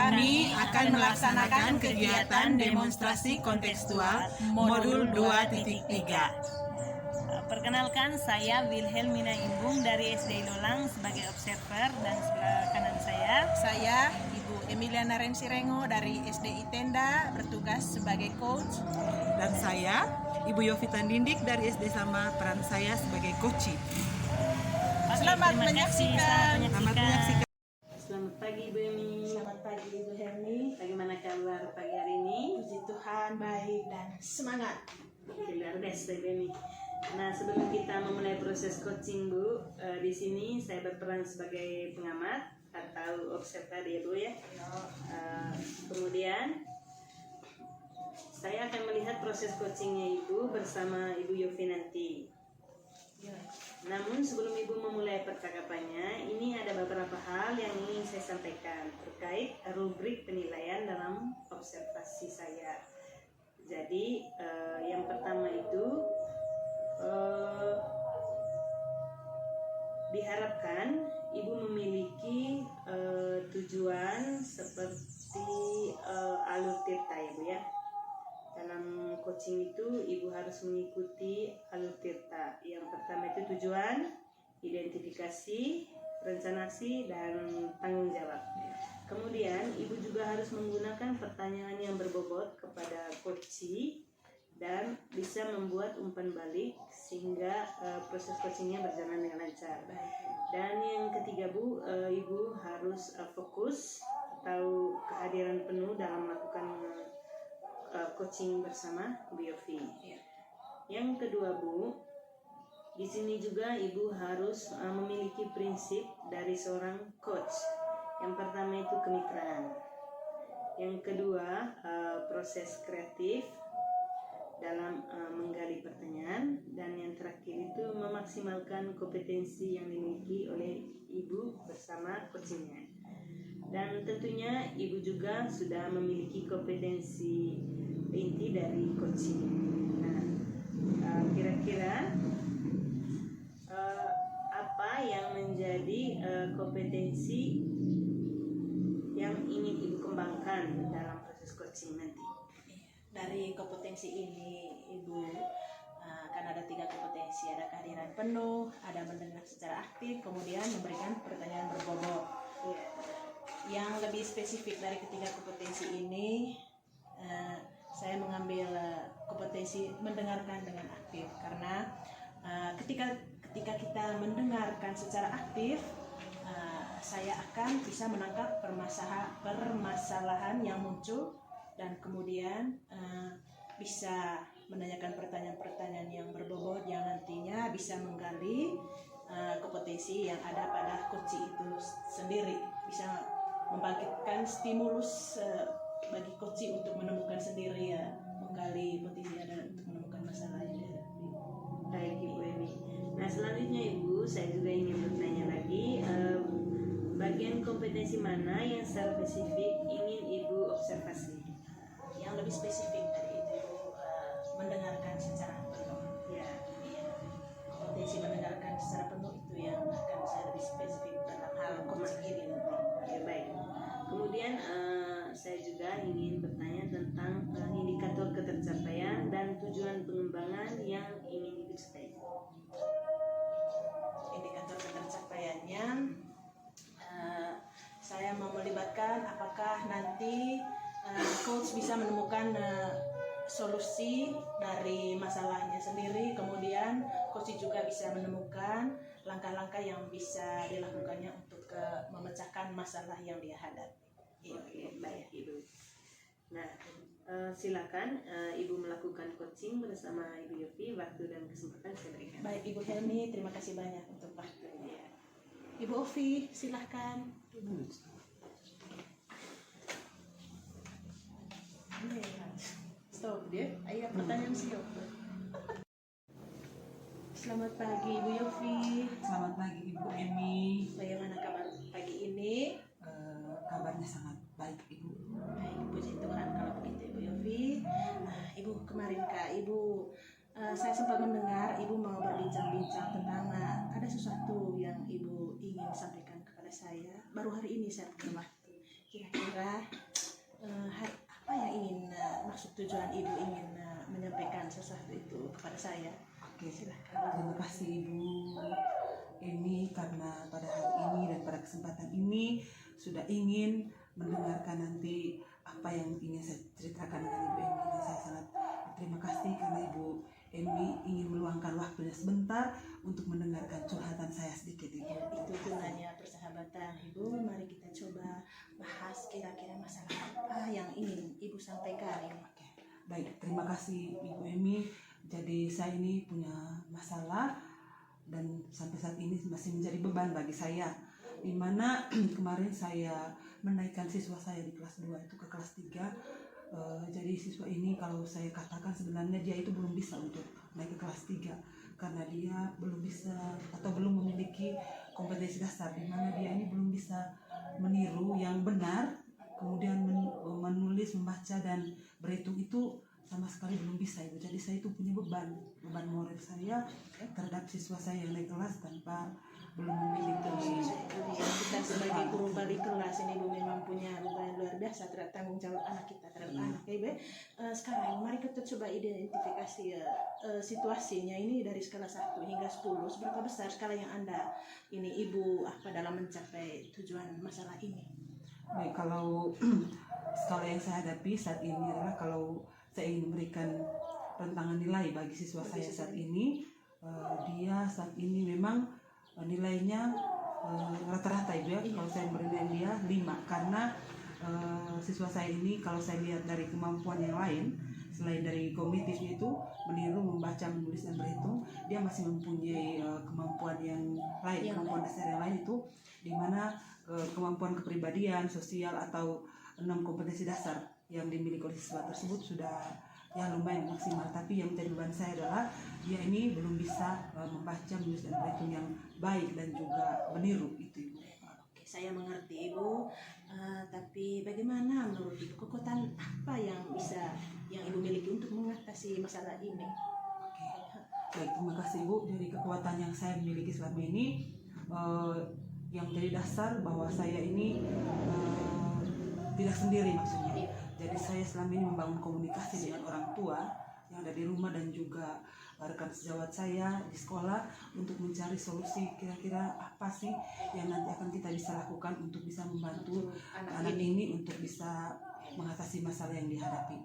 kami akan melaksanakan kegiatan demonstrasi kontekstual modul 2.3. Perkenalkan, saya Wilhelmina Imbung dari SD Lolang sebagai observer, dan sebelah kanan Saya Ibu Emiliana Rensirengo dari SD Itenda bertugas sebagai coach. Dan saya Ibu Yovita Dindik dari SD Sama, peran saya sebagai coach. Selamat menyaksikan. Selamat pagi Ibu Emi. Selamat pagi Ibu Hermi. Bagaimana kabar pagi hari ini? Puji Tuhan, baik dan semangat. Luar biasa Ibu Emi. Nah, sebelum kita memulai proses coaching Bu, di sini saya berperan sebagai pengamat atau observer ya Bu ya. Kemudian saya akan melihat proses coachingnya Ibu bersama Ibu Yofi nanti. Namun sebelum Ibu memulai percakapannya, ini ada beberapa hal yang ingin saya sampaikan terkait rubrik penilaian dalam observasi saya. Jadi yang pertama itu diharapkan Ibu memiliki tujuan seperti alur tirta ya Bu ya. Dalam coaching itu Ibu harus mengikuti alur tirta. Yang pertama itu tujuan, identifikasi, rencana aksi, dan tanggung jawab. Kemudian Ibu juga harus menggunakan pertanyaan yang berbobot kepada coachee dan bisa membuat umpan balik sehingga proses coachingnya berjalan dengan lancar. Dan yang ketiga Bu, Ibu harus fokus atau kehadiran penuh dalam melakukan coaching bersama Bu Yofi. Yang kedua Bu, di sini juga Ibu harus memiliki prinsip dari seorang coach. Yang pertama itu kemitraan. Yang kedua proses kreatif dalam menggali pertanyaan, dan yang terakhir itu memaksimalkan kompetensi yang dimiliki oleh Ibu bersama coachingnya. Dan tentunya Ibu juga sudah memiliki kompetensi inti dari coaching. Nah, kira-kira apa yang menjadi kompetensi yang ingin Ibu kembangkan dalam proses coaching nanti? Dari kompetensi ini Ibu kan ada 3 kompetensi, ada kehadiran penuh, ada mendengar secara aktif, kemudian memberikan pertanyaan berbobot. Yang lebih spesifik dari ketiga kompetensi ini, saya mengambil kompetensi mendengarkan dengan aktif, karena ketika kita mendengarkan secara aktif, saya akan bisa menangkap permasalahan yang muncul, dan kemudian bisa menanyakan pertanyaan-pertanyaan yang berbobot yang nantinya bisa menggali kompetensi yang ada pada coaching itu sendiri, bisa membangkitkan stimulus bagi coaching untuk menemukan sendiri menggali potensi ada untuk menemukan masalahnya. Baik Ibu Emi. Nah, selanjutnya Ibu, saya juga ingin bertanya lagi, bagian kompetensi mana yang secara spesifik ingin Ibu observasi? Yang lebih spesifik dari itu mendengarkan secara penuh. Kompetensi mendengarkan secara penuh itu yang akan saya lebih spesifik dalam hal coaching ini nanti. Ya, baik. Kemudian saya juga ingin bertanya tentang indikator ketercapaian dan tujuan pengembangan yang ingin Ibu capai. Indikator ketercapaiannya, saya mau melibatkan apakah nanti coach bisa menemukan solusi dari masalahnya sendiri, kemudian coach juga bisa menemukan langkah-langkah yang bisa dilakukannya untuk memecahkan masalah yang dia hadapi. Oke, baik Ibu. Nah, silakan Ibu melakukan coaching bersama Ibu Yofi. Waktu dan kesempatan saya berikan. Baik Ibu Helmi, terima kasih banyak untuk waktunya. Ibu Ovi, silahkan. Stop dia. Ayo pertanyaan siap. Selamat pagi Ibu Yofi. Selamat pagi Ibu Emi. Bagaimana kabar pagi ini? Kabarnya sangat baik Ibu. Baik, puji Tuhan kalau begitu Ibu Yofi. Ibu kemarin saya sempat mendengar Ibu mau berbincang-bincang tentang ada sesuatu yang Ibu ingin sampaikan kepada saya. Baru hari ini saya punya waktu. kira-kira apa yang ingin maksud tujuan Ibu ingin menyampaikan sesuatu itu kepada saya? Oke, Silakan. terima kasih Ibu Emi karena pada hari ini dan pada kesempatan ini sudah ingin mendengarkan nanti apa yang ingin saya ceritakan dengan Ibu Emi, dan saya sangat terima kasih karena Ibu Emi ingin meluangkan waktunya sebentar untuk mendengarkan curhatan saya sedikit Ibu. Ya, itu gunanya persahabatan Ibu. Mari kita coba bahas kira-kira masalah apa yang ingin Ibu sampaikan. Oke, baik, terima kasih Ibu Emi. Jadi saya ini punya masalah dan sampai saat ini masih menjadi beban bagi saya, dimana kemarin saya menaikkan siswa saya di kelas 2 itu ke kelas 3. Jadi siswa ini kalau saya katakan sebenarnya dia itu belum bisa untuk naik ke kelas 3 karena dia belum bisa atau belum memiliki kompetensi dasar, dimana dia ini belum bisa meniru yang benar, kemudian menulis, membaca dan berhitung itu sama sekali belum bisa Ibu. Jadi saya itu punya beban moral saya terhadap siswa saya yang naik kelas tanpa belum memiliki. Kita sebagai guru balik kelas ini Ibu memang punya beban luar biasa terhadap tanggung jawab anak kita terhadap anak Ibu. Sekarang mari kita coba identifikasi situasinya ini dari skala 1 hingga 10. Seberapa besar skala yang Anda ini Ibu dalam mencapai tujuan masalah ini? Baik, kalau skala yang saya hadapi saat ini adalah kalau saya ingin memberikan rentangan nilai bagi siswa saya saat ini, dia saat ini memang nilainya rata-rata Ibu ya. Kalau saya berikan dia 5 karena siswa saya ini kalau saya lihat dari kemampuan yang lain selain dari kognitifnya itu meniru, membaca, menulis dan berhitung, dia masih mempunyai kemampuan yang lain, kemampuan dasar yang lain itu dimana kemampuan kepribadian, sosial atau 6 kompetensi dasar yang dimiliki oleh siswa tersebut sudah ya lumayan maksimal. Tapi yang menjadi beban saya adalah dia ini belum bisa membaca, menulis dan berhitung yang baik dan juga meniru itu Ibu. Oke, saya mengerti Ibu. Tapi bagaimana menurut Ibu kekuatan apa yang Ibu miliki untuk mengatasi masalah ini? Oke, baik, terima kasih Ibu. Dari kekuatan yang saya miliki selama ini, yang menjadi dasar bahwa saya ini tidak sendiri maksudnya. Jadi saya selama ini membangun komunikasi dengan orang tua yang ada di rumah dan juga rekan sejawat saya di sekolah untuk mencari solusi kira-kira apa sih yang nanti akan kita bisa lakukan untuk bisa membantu anak ini untuk bisa mengatasi masalah yang dihadapi.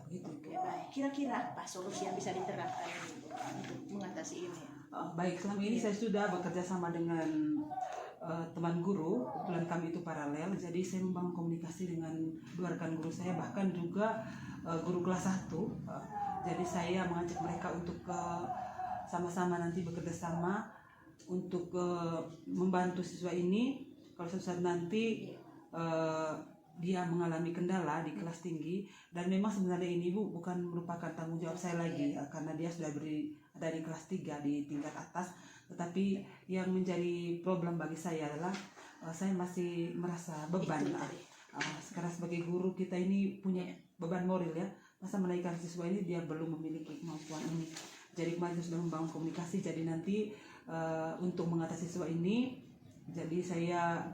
Begitu. Oke, baik. Kira-kira apa solusi yang bisa diterapkan Ibu untuk mengatasi ini? Baik, selama ini saya sudah bekerja sama dengan teman guru, kebetulan kami itu paralel, jadi saya membangun komunikasi dengan dua rekan guru saya, bahkan juga guru kelas 1. Jadi saya mengajak mereka untuk sama-sama nanti bekerja sama untuk membantu siswa ini. Kalau suatu saat nanti dia mengalami kendala di kelas tinggi, dan memang sebenarnya ini Bu bukan merupakan tanggung jawab saya lagi karena dia sudah ada di kelas 3 di tingkat atas. Tetapi yang menjadi problem bagi saya adalah saya masih merasa beban. Sekarang sebagai guru kita ini punya beban moral ya. Masa menaikkan siswa ini dia belum memiliki kemampuan ini. Jadi kemarin sudah membangun komunikasi. Jadi nanti untuk mengatasi siswa ini, jadi saya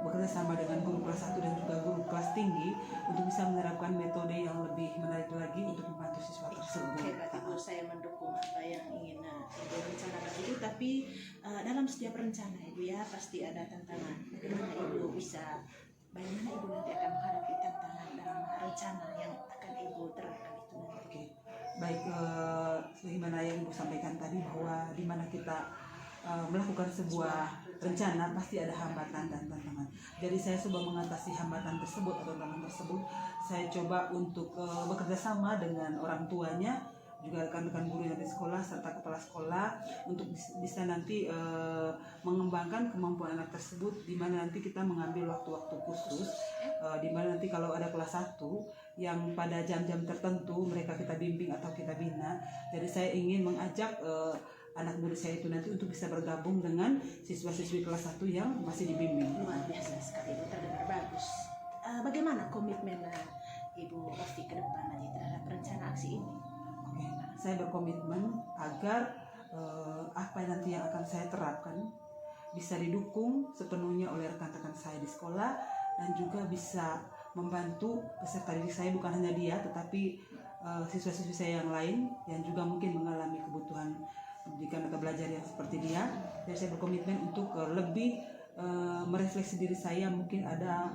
bekerja sama dengan guru kelas 1 dan juga guru kelas tinggi untuk bisa menerapkan metode yang lebih menarik lagi untuk membantu siswa tersebut. Hebat Ibu, saya mendukung apa yang ingin Ibu rencanakan itu. Tapi dalam setiap rencana Ibu ya pasti ada tantangan. Bagaimana Ibu nanti akan menghadapi tantangan dalam rencana yang akan Ibu terapkan itu nanti? Oke, baik, sebagaimana yang Ibu sampaikan tadi bahwa di mana kita melakukan sebuah rencana pasti ada hambatan dan tantangan. Jadi saya coba mengatasi hambatan tersebut atau tantangan tersebut. Saya coba untuk bekerja sama dengan orang tuanya, juga rekan-rekan guru yang di sekolah serta kepala sekolah untuk bisa nanti mengembangkan kemampuan anak tersebut, di mana nanti kita mengambil waktu-waktu khusus, di mana nanti kalau ada kelas 1 yang pada jam-jam tertentu mereka kita bimbing atau kita bina. Jadi saya ingin mengajak anak murid saya itu nanti untuk bisa bergabung dengan siswa-siswi kelas 1 yang masih dibimbing. Luar biasa sekali Ibu, terdengar bagus. Bagaimana komitmen Ibu Ovi ke depan nanti terhadap rencana aksi ini? Oke, saya berkomitmen agar apa nanti yang akan saya terapkan bisa didukung sepenuhnya oleh rekan-rekan saya di sekolah dan juga bisa membantu peserta didik saya, bukan hanya dia tetapi siswa-siswi saya yang lain yang juga mungkin mengalami kebutuhan pendidikan atau belajar yang seperti dia. Dan saya berkomitmen untuk lebih merefleksi diri saya, mungkin ada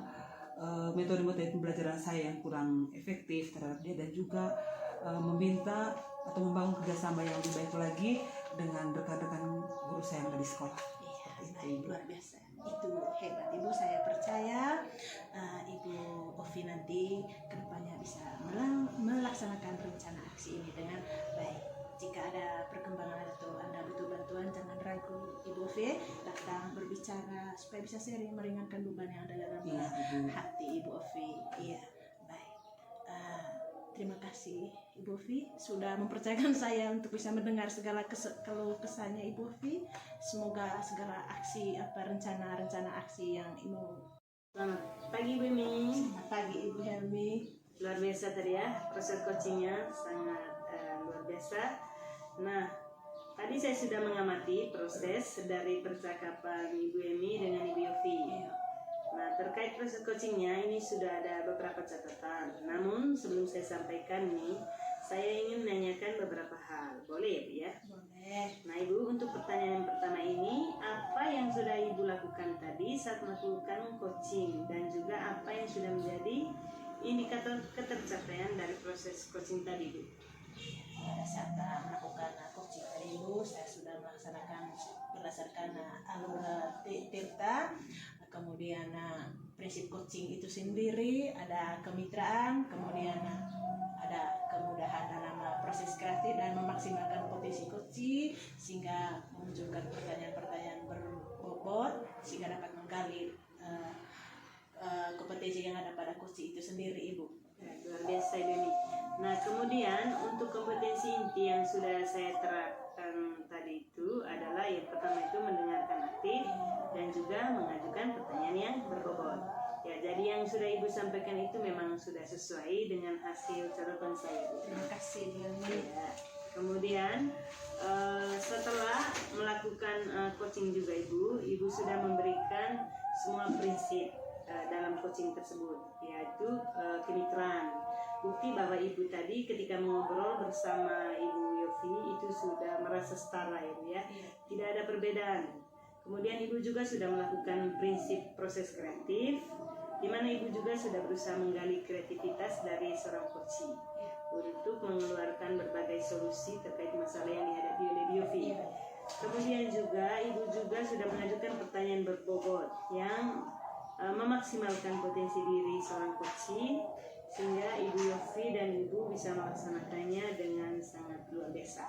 metode-metode pembelajaran saya yang kurang efektif terhadap dia, dan juga meminta atau membangun kerjasama yang lebih baik lagi dengan rekan-rekan guru saya yang ada di sekolah. Iya, Seperti nah, itu, Ibu. luar biasa. Itu hebat Ibu, saya percaya Ibu Ovi nanti kedepannya bisa melaksanakan rencana aksi ini dengan baik. Jika ada perkembangan atau Anda butuh bantuan, jangan ragu Ibu Ovi, datang berbicara supaya bisa sharing, meringankan beban yang ada dalam Iya, Ibu. hati Ibu Ovi. Iya, baik. Terima kasih Ibu Ovi sudah mempercayakan saya untuk bisa mendengar segala keluh kesahnya Ibu Ovi. Semoga segala aksi rencana aksi yang Ibu. Selamat pagi Bu Emi. Selamat pagi Ibu Helmi. Luar biasa tadi ya, proses coachingnya sangat luar biasa. Nah, tadi saya sudah mengamati proses dari percakapan Ibu Emi dengan Ibu Yofi. Iya. Nah, terkait proses coachingnya ini sudah ada beberapa catatan. Namun sebelum saya sampaikan nih, saya ingin menanyakan beberapa hal. Boleh ya Bu ya? Boleh. Nah Ibu, untuk pertanyaan yang pertama ini, apa yang sudah Ibu lakukan tadi saat melakukan coaching, dan juga apa yang sudah menjadi indikator ketercapaian dari proses coaching tadi Bu? Pada saat melakukan coaching tadi Ibu, saya sudah melaksanakan berdasarkan alur Tirta, kemudian prinsip coaching itu sendiri, ada kemitraan, kemudian ada kemudahan dalam proses kreatif dan memaksimalkan potensi coaching sehingga memunculkan pertanyaan-pertanyaan berbobot sehingga dapat menggali kompetensi yang ada pada coaching itu sendiri Ibu. Luar biasa Ibu Emi. Nah kemudian untuk kompetensi inti yang sudah saya terapkan tadi itu adalah yang pertama itu mendengarkan aktif dan juga mengajukan pertanyaan yang berbobot. Ya, jadi yang sudah Ibu sampaikan itu memang sudah sesuai dengan hasil catatan saya. Terima kasih Bu Helmi. Ya. Kemudian setelah melakukan coaching juga Ibu sudah memberikan semua prinsip dalam coaching tersebut, yaitu kemitraan. Bukti bahwa Ibu tadi ketika mengobrol bersama Ibu Yofi itu sudah merasa setara ya, tidak ada perbedaan. Kemudian Ibu juga sudah melakukan prinsip proses kreatif, di mana Ibu juga sudah berusaha menggali kreativitas dari seorang coaching untuk mengeluarkan berbagai solusi terkait masalah yang dihadapi oleh Yofi. Kemudian juga Ibu juga sudah mengajukan pertanyaan berbobot yang memaksimalkan potensi diri seorang coaching sehingga Ibu Yofi dan Ibu bisa melaksanakannya dengan sangat luar biasa.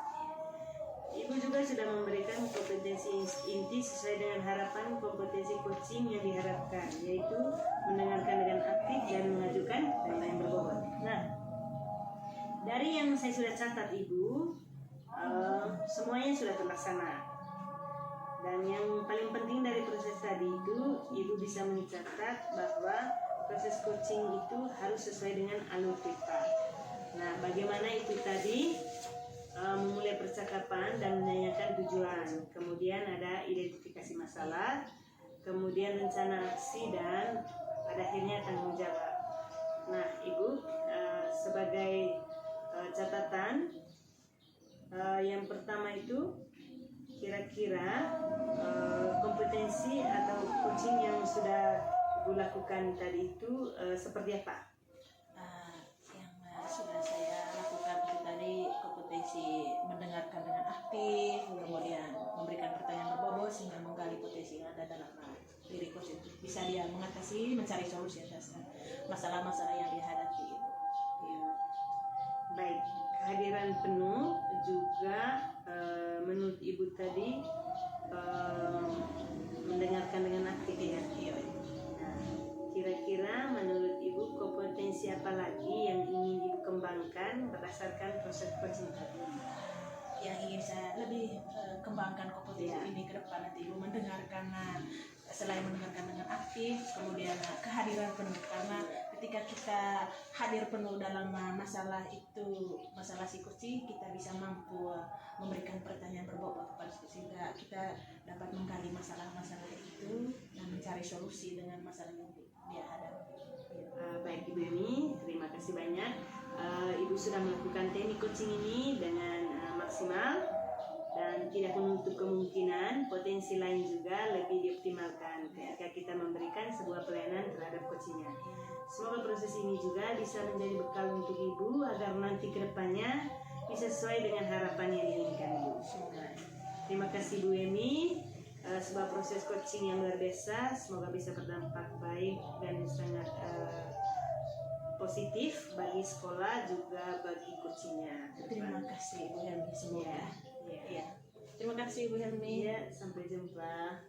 Ibu juga sudah memberikan kompetensi inti sesuai dengan harapan kompetensi coaching yang diharapkan, yaitu mendengarkan dengan aktif dan mengajukan pertanyaan berbobot. Nah, dari yang saya sudah catat Ibu, semuanya sudah terlaksana. Dan yang paling penting dari proses tadi itu, Ibu bisa mencatat bahwa proses coaching itu harus sesuai dengan alur Tirta. Nah, bagaimana itu tadi? Memulai percakapan dan menanyakan tujuan, kemudian ada identifikasi masalah, kemudian rencana aksi, dan pada akhirnya tanggung jawab. Nah Ibu, sebagai catatan, yang pertama itu kira-kira kompetensi atau coaching yang sudah Ibu lakukan tadi itu seperti apa? Yang sudah saya lakukan itu tadi kompetensi mendengarkan dengan aktif, kemudian memberikan pertanyaan berbobot sehingga menggali potensi yang ada dalam diri coach itu bisa dia mengatasi, mencari solusi atas masalah-masalah yang dihadapi. Ya. Baik, kehadiran penuh juga menurut Ibu tadi mendengarkan dengan aktif ya. Nah, kira-kira menurut Ibu kompetensi apa lagi yang ingin Ibu kembangkan berdasarkan proses coaching tadi? Yang ingin saya lebih kembangkan kompetensi ini ke depan nanti Ibu mendengarkan, selain mendengarkan dengan aktif, kemudian kehadiran penuh, karena ketika kita hadir penuh dalam masalah itu, masalah psikosi, kita bisa mampu memberikan pertanyaan berbobot kepada sehingga kita dapat menggali masalah-masalah itu dan mencari solusi dengan masalah yang dia ada. Baik Ibu Emi, terima kasih banyak. Ibu sudah melakukan teknik coaching ini dengan maksimal dan tidak menutup kemungkinan potensi lain juga lebih dioptimalkan ketika kita memberikan sebuah pelayanan terhadap coachingnya. Semoga proses ini juga bisa menjadi bekal untuk Ibu agar nanti ke depannya bisa sesuai dengan harapan yang diinginkan Ibu. Terima kasih Bu Emi. Sebuah proses coaching yang luar biasa, semoga bisa berdampak baik dan sangat positif bagi sekolah juga bagi coachingnya. Terima kasih Ibu Helmi, semoga. Ya. Iya. Terima kasih Ibu Helmi. Iya, sampai jumpa.